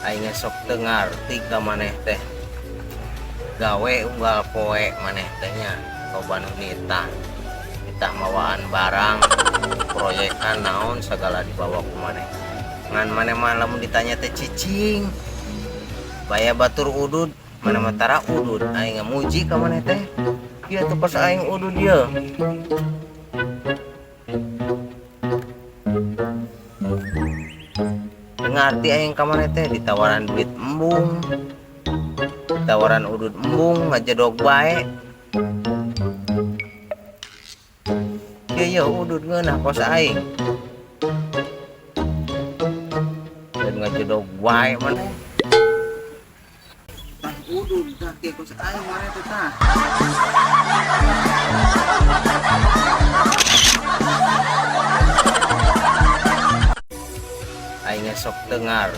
aing sok teu ngarti ka maneh teh. Gawe unggal poe maneh teh nya loba nu nitah mawaan barang proyekan naon segala dibawa ku maneh. Ngan maneh mah lamun ditanya teh cicing baya batur udud maneh mah tara udud aing ngamuji ka maneh teh. Ieu tuh pas aing udud ieu. Ngarti aing ka maneh teh ditawaran duit embung, ditawaran udud embung ngajedog bae. Ieu udud ngeunah kos aing. Dan ngajedog bae maneh. Tah udud tah ke kos aing maneh teh tah. Aing sok teu ngarti